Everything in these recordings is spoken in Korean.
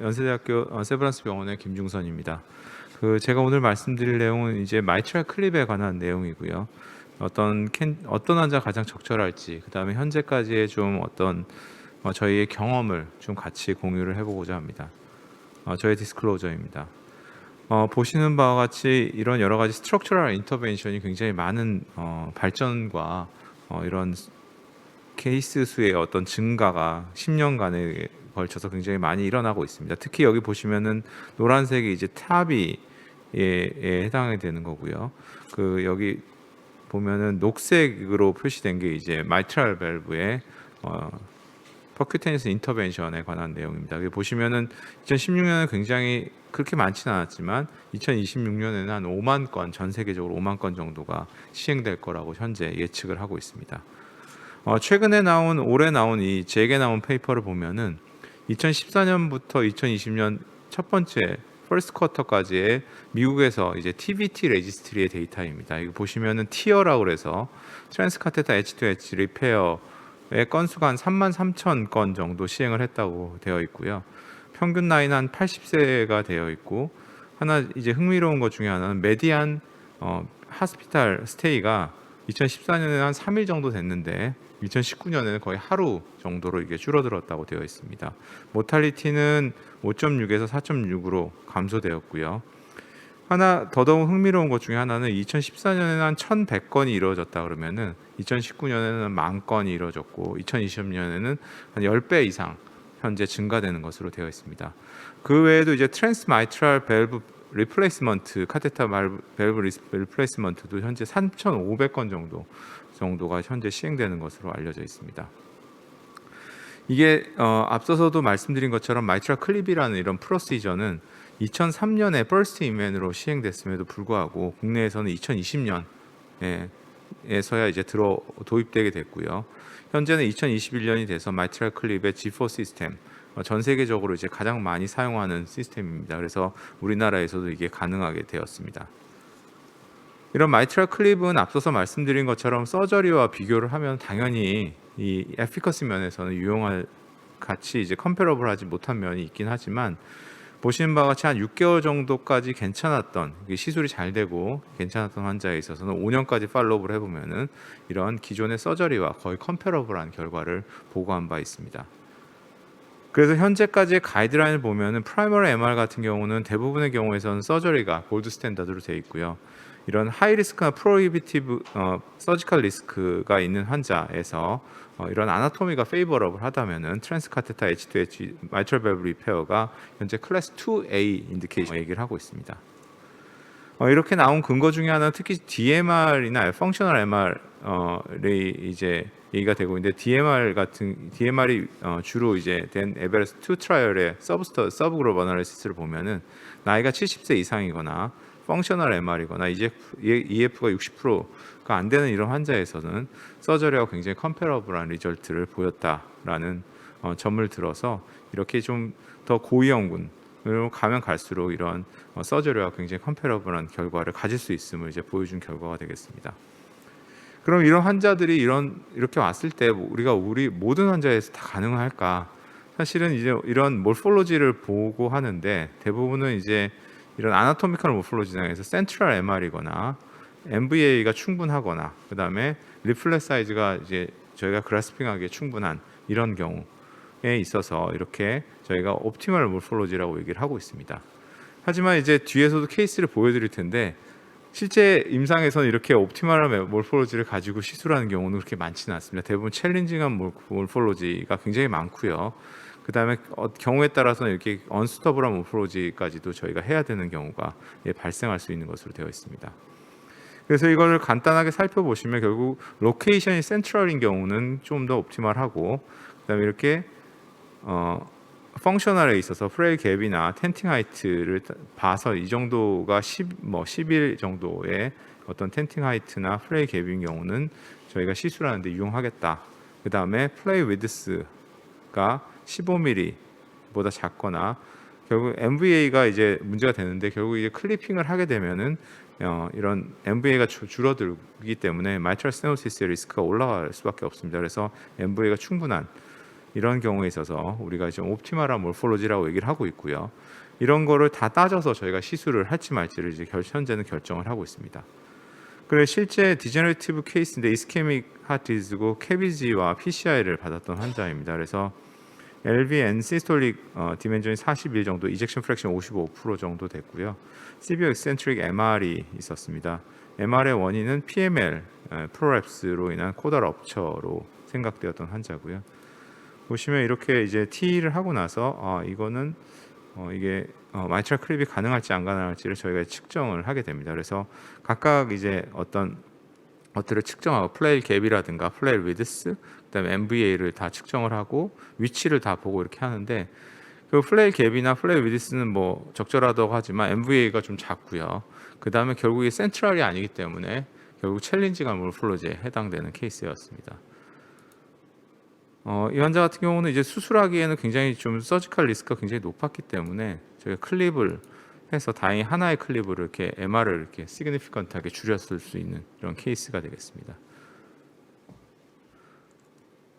연세대학교 세브란스 병원의 김중선입니다. 제가 오늘 말씀드릴 내용은 이제 마이트랄 클립에 관한 내용이고요. 어떤 환자가 가장 적절할지, 그다음에 현재까지의 좀 저희의 경험을 좀 같이 공유를 해보고자 합니다. 저의 디스클로저입니다. 보시는 바와 같이 이런 여러 가지 스트럭처럴 인터벤션이 굉장히 많은 발전과 이런 케이스 수의 어떤 증가가 10년간에 걸쳐서 굉장히 많이 일어나고 있습니다. 특히 여기 보시면은 노란색이 이제 타비에 해당이 되는 거고요. 여기 보면은 녹색으로 표시된 게 이제 마이트랄 밸브의 퍼큐테니스 인터벤션에 관한 내용입니다. 여기 보시면은 2016년은 굉장히 그렇게 많지는 않았지만 2026년에는 한 5만 건, 전 세계적으로 5만 건 정도가 시행될 거라고 현재 예측을 하고 있습니다. 올해 나온 제게 나온 페이퍼를 보면은 2014년부터 2020년 첫 번째 퍼스트 쿼터까지의 미국에서 이제 TVT 레지스트리의 데이터입니다. 이거 보시면은 티어라고 그래서 트랜스 카테터 H2H 리페어의 건수가 한 33,000건 정도 시행을 했다고 되어 있고요. 평균 나이는 한 80세가 되어 있고, 하나 이제 흥미로운 것 중에 하나는 메디안 하스피탈 스테이가 2014년에는 한 3일 정도 됐는데 2019년에는 거의 하루 정도로 이게 줄어들었다고 되어 있습니다. 모탈리티는 5.6에서 4.6으로 감소되었고요. 하나 더더욱 흥미로운 것 중에 하나는 2014년에는 한 1,100건이 이루어졌다 그러면은 2019년에는 10,000건이 이루어졌고 2020년에는 한 10배 이상 현재 증가되는 것으로 되어 있습니다. 그 외에도 이제 트랜스마이트랄 밸브 리플레이스먼트, 카테터 밸브 리플레이스먼트도 현재 3,500건 정도가 현재 시행되는 것으로 알려져 있습니다. 이게 앞서서도 말씀드린 것처럼 마이트랄 클립이라는 이런 프로시저는 2003년에 퍼스트 인맨으로 시행됐음에도 불구하고 국내에서는 2020년에서야 이제 도입되게 됐고요. 현재는 2021년이 돼서 마이트랄 클립의 G4 시스템, 전 세계적으로 이제 가장 많이 사용하는 시스템입니다. 그래서 우리나라에서도 이게 가능하게 되었습니다. 이런 마이트랄 클립은 앞서서 말씀드린 것처럼 서저리와 비교를 하면 당연히 이 에피커시 면에서는 유용할 같이 이제 컴패러블하지 못한 면이 있긴 하지만, 보시는 바와 같이 한 6개월 정도까지 괜찮았던, 시술이 잘 되고 괜찮았던 환자에 있어서는 5년까지 팔로우를 해보면은 이런 기존의 서저리와 거의 컴패러블한 결과를 보고한 바 있습니다. 그래서 현재까지의 가이드라인을 보면은 프라이머리 MR 같은 경우는 대부분의 경우에서는 서저리가 골드 스탠다드로 되어 있고요. 이런 하이 리스크나 프로히비티브 서지컬 리스크가 있는 환자에서 이런 아나토미가 페이버러블 하다면은 트랜스 카테터 H2H 마이트럴 밸브 리페어가 현재 클래스 2A 인디케이션 얘기를 하고 있습니다. 이렇게 나온 근거 중에 하나는 특히 DMR이나 펑셔널 MR이 이제 얘기가 되고 있는데, DMR이 주로 이제 된 에베레스트 2 트라이얼의 서브그룹 어널리시스를 보면은 나이가 70세 이상이거나 펑셔널 MR이거나 EF가 60%가 안 되는 이런 환자에서는 서저리와 굉장히 컴패러블한 리절트를 보였다라는 점을 들어서 이렇게 좀 더 고위험군으로 가면 갈수록 이런 서저리와 굉장히 컴패러블한 결과를 가질 수 있음을 이제 보여준 결과가 되겠습니다. 그럼 이런 환자들이 이렇게 왔을 때 우리 모든 환자에서 다 가능할까? 사실은 이제 이런 몰폴로지를 보고 하는데 대부분은 이제 이런 아나토미컬 모폴로지상에서 센트럴 MR이거나 MVA가 충분하거나, 그 다음에 리플렉 사이즈가 이제 저희가 그라스핑하기에 충분한 이런 경우에 있어서 이렇게 저희가 옵티멀 모폴로지라고 얘기를 하고 있습니다. 하지만 이제 뒤에서도 케이스를 보여드릴 텐데, 실제 임상에서는 이렇게 옵티멀한 몰폴로지를 가지고 시술하는 경우는 그렇게 많지는 않습니다. 대부분 챌린징한 몰폴로지가 굉장히 많고요. 그 다음에 경우에 따라서는 이렇게 언스터블한 모폴로지까지도 저희가 해야 되는 경우가 발생할 수 있는 것으로 되어 있습니다. 그래서 이걸 간단하게 살펴보시면 결국 로케이션이 센트럴인 경우는 좀 더 옵티멀하고, 그 다음에 이렇게 펑셔널에 있어서 프레일 갭이나 텐팅 하이트를 봐서 이 정도가 11 정도의 어떤 텐팅 하이트나 프레일 갭인 경우는 저희가 시술하는데 유용하겠다. 그 다음에 플레이 위드스가 15mm보다 작거나, 결국 MVA가 이제 문제가 되는데 결국 이제 클리핑을 하게 되면은 이런 MVA가 줄어들기 때문에 마이트럴 스테노시스의 리스크가 올라갈 수밖에 없습니다. 그래서 MVA가 충분한 이런 경우에 있어서 우리가 지금 옵티멀한 몰폴로지라고 얘기를 하고 있고요. 이런 거를 다 따져서 저희가 시술을 할지 말지를 이제 현재는 결정을 하고 있습니다. 그래 실제 디제너레이티브 케이스인데 이스케믹 하트 디지즈고 캐비지와 PCI를 받았던 환자입니다. 그래서 LV and 시스톨릭 디멘전이 41 정도, 이젝션 프랙션 55% 정도 됐고요. 시비어 엑센트릭 MR이 있었습니다. MR의 원인은 PML 프로랩스로 인한 코다 럽처로 생각되었던 환자고요. 보시면 이렇게 이제 T를 하고 나서 이거는 이게 마이트랄 클립이 가능할지 안 가능할지를 저희가 측정을 하게 됩니다. 그래서 각각 이제 어떤 것들을 측정하고 플레일 갭이라든가 플레일 위드스, 그다음에 MVA를 다 측정을 하고 위치를 다 보고 이렇게 하는데 그 플레일 갭이나 플레일 위드스는 뭐 적절하다고 하지만 MVA가 좀 작고요. 그다음에 결국에 센트럴이 아니기 때문에 결국 챌린지가 몰폴로지에 해당되는 케이스였습니다. 이 환자 같은 경우는 이제 수술하기에는 굉장히 좀 서지컬 리스크가 굉장히 높았기 때문에 저희가 클립을 해서 다행히 하나의 클립으로 이렇게 MR을 이렇게 시그니피컨트하게 줄였을 수 있는 이런 케이스가 되겠습니다.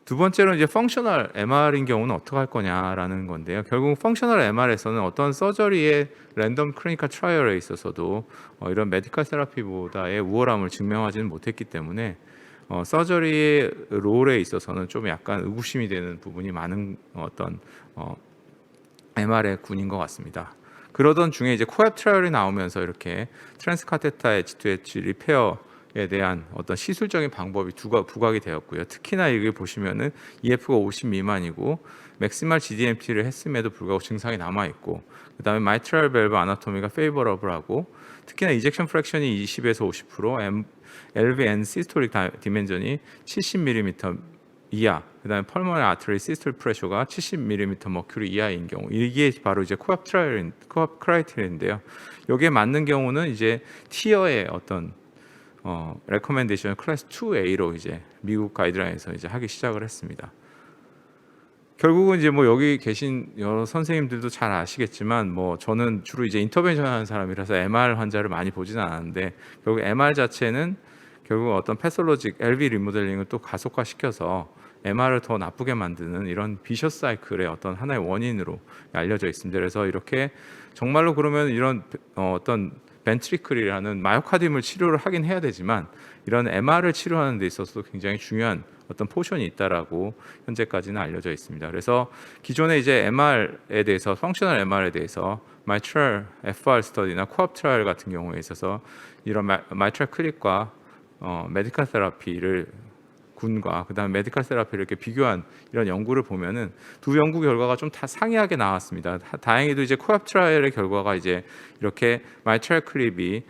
두 번째로 이제 펑셔널 MR인 경우는 어떻게 할 거냐라는 건데요. 결국 펑셔널 MR에서는 어떤 서저리의 랜덤 클리니컬 트라이얼에 있어서도 이런 메디컬 세라피보다의 우월함을 증명하지는 못했기 때문에 서저리의 롤에 있어서는 좀 약간 의구심이 되는 부분이 많은 어떤 MR의 군인 것 같습니다. 그러던 중에 이제 코앱 트라이얼이 나오면서 이렇게 트랜스카테타 H2H 리페어에 대한 어떤 시술적인 방법이 부각이 되었고요. 특히나 여기 보시면은 EF가 50 미만이고 맥시멀 GDMT를 했음에도 불구하고 증상이 남아 있고, 그다음에 마이트랄 밸브 아나토미가 페이버러블하고, 특히나 이젝션 프랙션이 20에서 50%, LVN 시스톨릭 디멘전이 70mm 이하, 그다음에 펄머널 아트리 시스톨 프레셔가 70mm 머큐리 이하인 경우, 이게 바로 이제 코압 크라이테리아인데요. 여기에 맞는 경우는 이제 티어의 어떤 레코멘데이션 클래스 2A로 이제 미국 가이드라인에서 이제 하기 시작을 했습니다. 결국은 이제 뭐 여기 계신 여러 선생님들도 잘 아시겠지만 뭐 저는 주로 이제 인터벤션 하는 사람이라서 MR 환자를 많이 보지는 않았는데, 결국 MR 자체는 결국 어떤 패솔로직 LV 리모델링을 또 가속화시켜서 MR을 더 나쁘게 만드는 이런 비셔스 사이클의 어떤 하나의 원인으로 알려져 있습니다. 그래서 이렇게 정말로 그러면 이런 어떤 벤트리클이라는 마이오카디움을 치료를 하긴 해야 되지만 이런 MR을 치료하는 데 있어서도 굉장히 중요한 어떤 포션이 있다라고 현재까지는 알려져 있습니다. 그래서 기존에 이제 MR에 대해서 펑셔널 MR에 대해서 마이트랄 FR 스터디나 코압 트라이얼 같은 경우에 있어서 이런 마이트랄 클립과 메디컬 세라피를 군과 그다음에 메디컬 세라피를 이렇게 비교한 이런 연구를 보면은 두 연구 결과가 좀 다 상이하게 나왔습니다. 다행히도 이제 코압 트라이얼의 결과가 이제 이렇게 마이트랄 클립이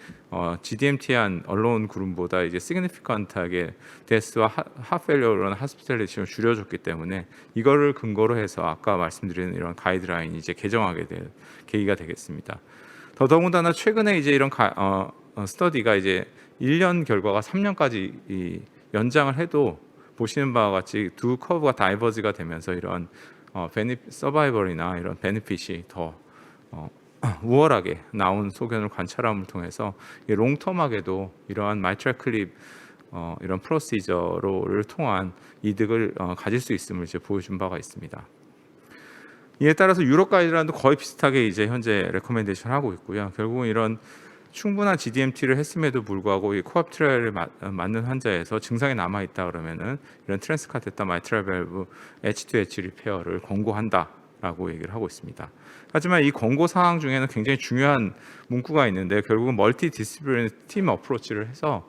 GDMT한 언론 그룹보다 이제 시그니피컨트하게 데스와 하펠리어로는 하스피탈리티를 줄여줬기 때문에 이거를 근거로 해서 아까 말씀드린 이런 가이드라인이 이제 개정하게 될 계기가 되겠습니다. 더더군다나 최근에 이제 이런 스터디가 이제 1년 결과가 3년까지 연장을 해도 보시는 바와 같이 두 커브가 다이버지가 되면서 이런 서바이벌이나 이런 베네핏이 더 우월하게 나온 소견을 관찰함을 통해서 롱텀하게도 이러한 마이트랄 클립 이런 프로시저를 통한 이득을 가질 수 있음을 이제 보여준 바가 있습니다. 이에 따라서 유럽 가이드라인도 거의 비슷하게 이제 현재 레코멘데이션 하고 있고요. 결국은 이런 충분한 GDMT를 했음에도 불구하고 이 코압 트라이얼을 맞는 환자에서 증상이 남아 있다 그러면은 이런 트랜스카테타 마이트랄 밸브 H2H 리페어를 권고한다라고 얘기를 하고 있습니다. 하지만 이 권고 사항 중에는 굉장히 중요한 문구가 있는데, 결국은 멀티 디시플리너리 팀 어프로치를 해서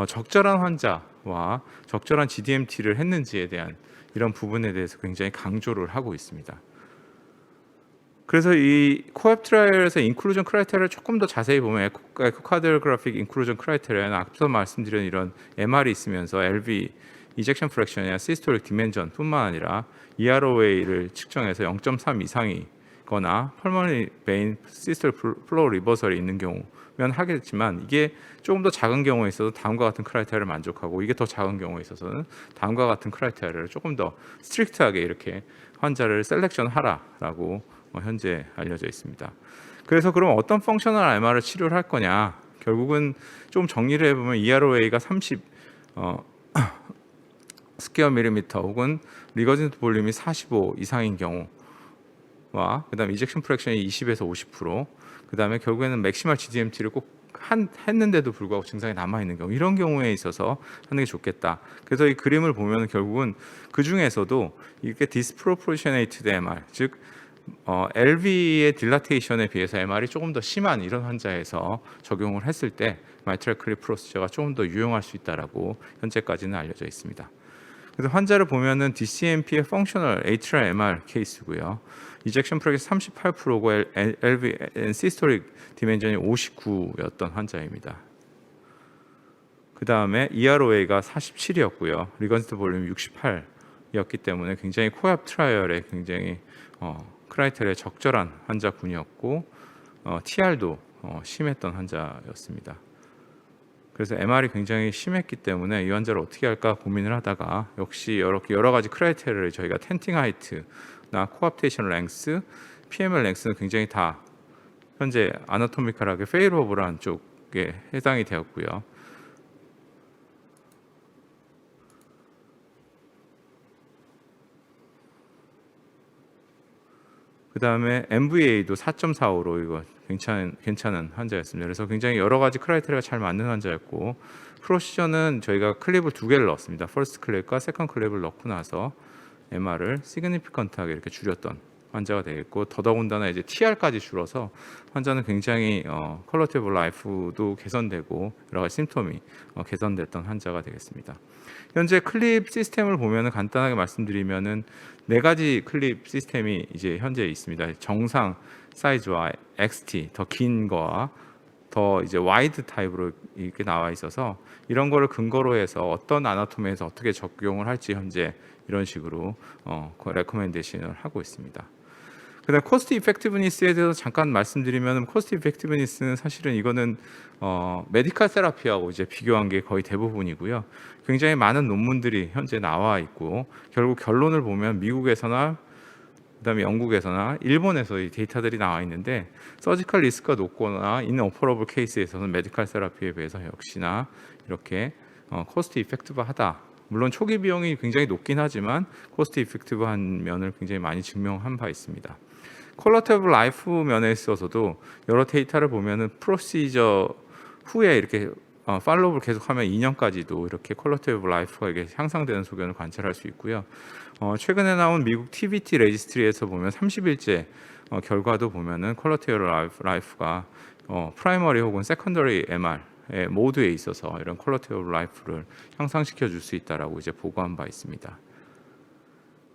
적절한 환자와 적절한 GDMT를 했는지에 대한 이런 부분에 대해서 굉장히 강조를 하고 있습니다. 그래서 이 코앱 트라이얼에서 인클루전 크라이테리아를 조금 더 자세히 보면 에코카디오그래픽 인클루전 크라이테리아는 앞서 말씀드린 이런 MR이 있으면서 LV 이젝션 프랙션이나 시스톨릭 디멘전 뿐만 아니라 EROA를 측정해서 0.3 이상이거나 펄머너리 베인 시스톨 플로우 리버설이 있는 경우면 하겠지만, 이게 조금 더 작은 경우에 있어서 다음과 같은 크라이테리아를 만족하고, 이게 더 작은 경우에 있어서는 다음과 같은 크라이테리아를 조금 더 스트릭트하게 이렇게 환자를 셀렉션 하라라고 현재 알려져 있습니다. 그래서 그럼 어떤 펑셔널 MR을 치료를 할 거냐, 결국은 좀 정리를 해보면 EROA가 스퀘어 밀리미터 혹은 리거전트 볼륨이 45 이상인 경우와 그다음에 이젝션 프랙션이 20에서 50%, 그다음에 결국에는 맥시멀 GDMT를 꼭 했는데도 불구하고 증상이 남아 있는 경우, 이런 경우에 있어서 하는 게 좋겠다. 그래서 이 그림을 보면 결국은 그 중에서도 이렇게 디스프로포셔네이티드 MR, 즉 LV의 딜라테이션에 비해서 MR이 조금 더 심한 이런 환자에서 적용을 했을 때 마이트랄 클립 프로시저가 조금 더 유용할 수 있다라고 현재까지는 알려져 있습니다. 그래서 환자를 보면은 DCMP의 펑셔널 atrial MR 케이스고요. 이젝션 프랙션 38%고 LV 시스토릭 디멘전이 59였던 환자입니다. 그 다음에 EROA가 47이었고요. 리건스트 볼륨이 68이었기 때문에 굉장히 코압 트라이얼에 굉장히 크라이테리아에 적절한 환자군이었고 TR도 심했던 환자였습니다. 그래서 MR이 굉장히 심했기 때문에 이 환자를 어떻게 할까 고민을 하다가 역시 여러 가지 크라이테리아를 저희가 텐팅 하이트나 코압테이션 랭스, PML 랭스는 굉장히 다 현재 아나토미컬하게 페이러블한 쪽에 해당이 되었고요. 그 다음에 MVA도 4.45로 이거 괜찮은 환자였습니다. 그래서 굉장히 여러 가지 크라이테리아가 잘 맞는 환자였고, 프로시저는 저희가 클립을 2개를 넣었습니다. 퍼스트 클립과 세컨드 클립을 넣고 나서 MR을 시그니피컨트하게 이렇게 줄였던 환자가 되겠고, 더더군다나 이제 TR까지 줄어서 환자는 굉장히 퀄리티 오브 라이프도 개선되고 여러 가지 심톰이 개선됐던 환자가 되겠습니다. 현재 클립 시스템을 보면은 간단하게 말씀드리면은 4가지 클립 시스템이 이제 현재 있습니다. 정상 사이즈와 XT 더 긴 거와 더 이제 와이드 타입으로 이렇게 나와 있어서 이런 거를 근거로 해서 어떤 아나토미에서 어떻게 적용을 할지 현재 이런 식으로 레코멘데이션을 하고 있습니다. 그다음 코스트 이펙티브니스에 대해서 잠깐 말씀드리면, 코스트 이펙티브니스는 사실은 이거는 메디컬 테라피하고 이제 비교한 게 거의 대부분이고요. 굉장히 많은 논문들이 현재 나와 있고, 결국 결론을 보면 미국에서나 그다음에 영국에서나 일본에서 이 데이터들이 나와 있는데, 서지컬 리스크가 높거나 인오퍼러블 케이스에서는 메디컬 테라피에 비해서 역시나 이렇게 코스트 이펙티브하다. 물론 초기 비용이 굉장히 높긴 하지만 코스트 이펙티브한 면을 굉장히 많이 증명한 바 있습니다. 퀄리티 오브 라이프 면에 있어서도 여러 데이터를 보면은 프로시저 후에 이렇게 팔로우를 계속하면 2년까지도 이렇게 퀄리티 오브 라이프가 이게 향상되는 소견을 관찰할 수 있고요. 최근에 나온 미국 TVT 레지스트리에서 보면 30일째 결과도 보면은 퀄리티 오브 라이프가 프라이머리 혹은 세컨더리 MR 모두에 있어서 이런 퀄리티 오브 라이프를 향상시켜 줄 수 있다라고 이제 보고한 바 있습니다.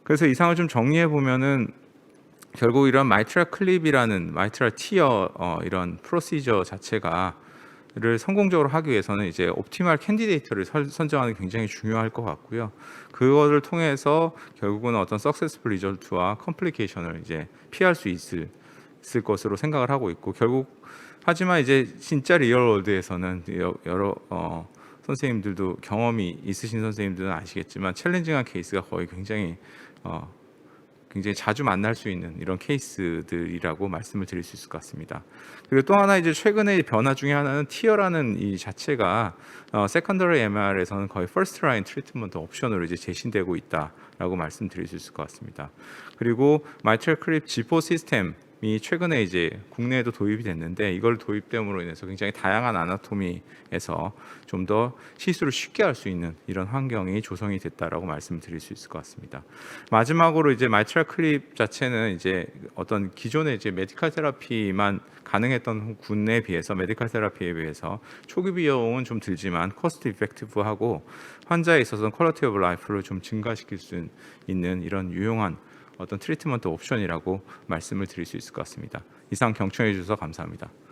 그래서 이상을 좀 정리해 보면은 결국 이런 마이트랄 클립이라는 마이트랄 티어 이런 프로시저 자체가를 성공적으로 하기 위해서는 이제 옵티멀 캔디데이터를 선정하는 게 굉장히 중요할 것 같고요. 그거를 통해서 결국은 어떤 석세스풀 리절트와 컴플리케이션을 이제 피할 수 있을 것으로 생각을 하고 있고, 결국 하지만 이제 진짜 리얼월드에서는 여러 선생님들도 경험이 있으신 선생님들은 아시겠지만 챌린징한 케이스가 거의 굉장히 자주 만날 수 있는 이런 케이스들이라고 말씀을 드릴 수 있을 것 같습니다. 그리고 또 하나 이제 최근의 변화 중에 하나는 티어라는 이 자체가 세컨더리 MR에서는 거의 퍼스트 라인 트리트먼트 옵션으로 이제 제시되고 있다라고 말씀드릴 수 있을 것 같습니다. 그리고 마이트랄 클립 G4 시스템이 최근에 이제 국내에도 도입이 됐는데, 이걸 도입됨으로 인해서 굉장히 다양한 아나토미에서 좀 더 시술을 쉽게 할 수 있는 이런 환경이 조성이 됐다라고 말씀을 드릴 수 있을 것 같습니다. 마지막으로 이제 마이트랄 클립 자체는 이제 어떤 기존의 이제 메디컬 테라피만 가능했던 군에 비해서 메디컬 테라피에 비해서 초기 비용은 좀 들지만 코스트 이펙티브하고 환자에 있어서는 퀄리티 오브 라이프를 좀 증가시킬 수 있는 이런 유용한 어떤 트리트먼트 옵션이라고 말씀을 드릴 수 있을 것 같습니다. 이상 경청해 주셔서 감사합니다.